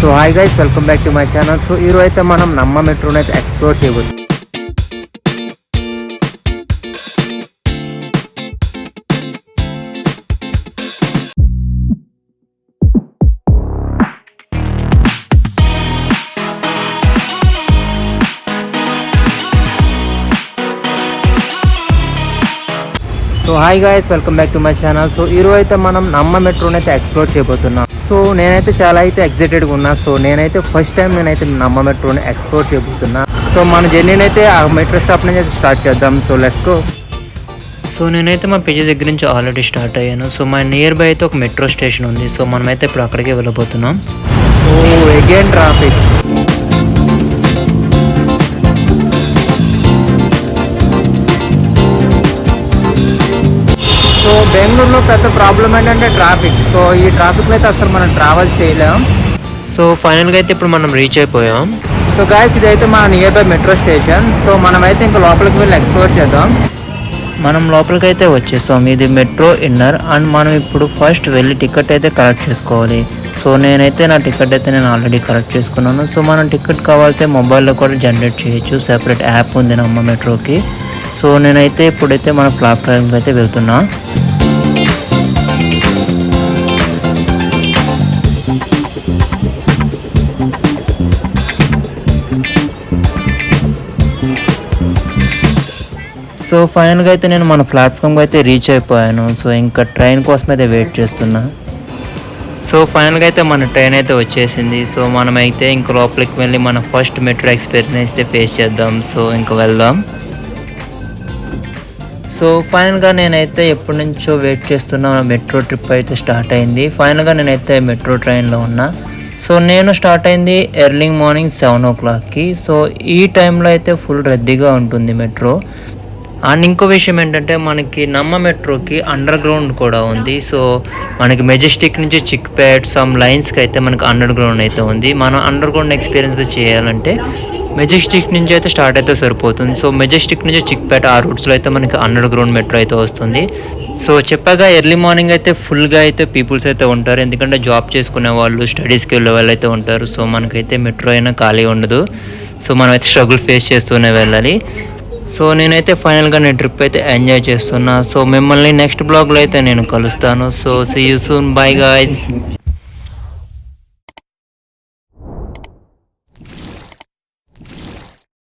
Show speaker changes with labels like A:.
A: So hi guys, welcome back to my channel. So ఈరోజు అయితే మనం నమ్మ మెట్రోని అయితే ఎక్స్ప్లోర్ చేయబోతున్నాం. So hi guys, welcome back to my channel. So ఈరోజు అయితే మనం నమ్మ మెట్రోని అయితే ఎక్స్ప్లోర్ చేయబోతున్నాం. సో నేనైతే చాలా అయితే ఎక్సైటెడ్గా ఉన్నా. సో నేనైతే ఫస్ట్ టైం నమ్మ మెట్రోని ఎక్స్ప్లోర్ చేయబోతున్నా. సో మన జర్నీని అయితే ఆ మెట్రో స్టాప్ నుంచి అయితే స్టార్ట్ చేద్దాం. So let's go. సో నేనైతే మా పేజీ దగ్గర నుంచి ఆల్రెడీ స్టార్ట్ అయ్యాను. సో మా నియర్ బై అయితే ఒక మెట్రో స్టేషన్ ఉంది. సో మనమైతే ఇప్పుడు అక్కడికే వెళ్ళబోతున్నాం. So again traffic. సో బెంగళూరులో పెద్ద ప్రాబ్లం ఏంటంటే ట్రాఫిక్. సో ఈ ట్రాఫిక్లో అయితే అసలు మనం ట్రావెల్ చేయలేం.
B: సో ఫైనల్గా అయితే ఇప్పుడు మనం రీచ్ అయిపోయాం.
A: సో గాయస్, ఇదైతే మా near by metro station. So మనమైతే ఇంకా లోపలికి వెళ్ళి ఎక్స్ప్లోర్ చేద్దాం.
B: మనం లోపలికి అయితే వచ్చేసాం. ఇది మెట్రో ఇన్నర్ అండ్ మనం ఇప్పుడు ఫస్ట్ వెళ్ళి టికెట్ అయితే కలెక్ట్ చేసుకోవాలి. సో నేనైతే నా టికెట్ అయితే నేను ఆల్రెడీ కలెక్ట్ చేసుకున్నాను. సో మనం టికెట్ కావాలంటే మొబైల్లో కూడా జనరేట్ చేయొచ్చు. సెపరేట్ యాప్ ఉంది నమ్మ మెట్రోకి. సో నేనైతే ఇప్పుడైతే మన ప్లాట్ఫామ్కి అయితే వెళ్తున్నా. సో ఫైనల్గా అయితే నేను మన ప్లాట్ఫామ్కి అయితే రీచ్ అయిపోయాను. సో ఇంకా ట్రైన్ కోసం అయితే వెయిట్ చేస్తున్నా. సో ఫైనల్గా అయితే మన ట్రైన్ అయితే వచ్చేసింది. సో మనమైతే ఇంక లోపలికి వెళ్ళి మన ఫస్ట్ మెట్రో ఎక్స్పీరియన్స్ అయితే ఫేస్ చేద్దాం. సో ఇంకా వెళ్దాం. సో ఫైనల్గా నేనైతే ఎప్పటి నుంచో వెయిట్ చేస్తున్న మెట్రో ట్రిప్ అయితే స్టార్ట్ అయింది. ఫైనల్గా నేనైతే మెట్రో ట్రైన్లో ఉన్నా. సో నేను స్టార్ట్ అయింది ఎర్లీ మార్నింగ్ 7 o'clockకి. సో ఈ టైంలో అయితే ఫుల్ రద్దీగా ఉంటుంది మెట్రో. అండ్ ఇంకో విషయం ఏంటంటే మనకి నమ్మ మెట్రోకి అండర్ గ్రౌండ్ కూడా ఉంది. సో మనకి మెజెస్టిక్ నుంచి చిక్పేట్ సమ్ లైన్స్కి అయితే మనకి అండర్ గ్రౌండ్ అయితే ఉంది. మనం అండర్ గ్రౌండ్ ఎక్స్పీరియన్స్ చేయాలంటే మెజెస్టిక్ నుంచి అయితే స్టార్ట్ అయితే సరిపోతుంది. సో మెజెస్టిక్ నుంచి చిక్పేట ఆ రూట్స్లో అయితే మనకి అండర్ గ్రౌండ్ మెట్రో అయితే వస్తుంది. సో చెప్పగా ఎర్లీ మార్నింగ్ అయితే ఫుల్గా అయితే పీపుల్స్ అయితే ఉంటారు. ఎందుకంటే జాబ్ చేసుకునే వాళ్ళు, స్టడీస్కి వెళ్ళే వాళ్ళు అయితే ఉంటారు. సో మనకైతే మెట్రో అయినా ఖాళీ ఉండదు. సో మనమైతే స్ట్రగుల్ ఫేస్ చేస్తూనే వెళ్ళాలి. సో నేనైతే ఫైనల్గా నేను ట్రిప్ అయితే ఎంజాయ్ చేస్తున్నా. సో మిమ్మల్ని నెక్స్ట్ బ్లాగ్లో అయితే నేను కలుస్తాను. So see you soon. Bye guys.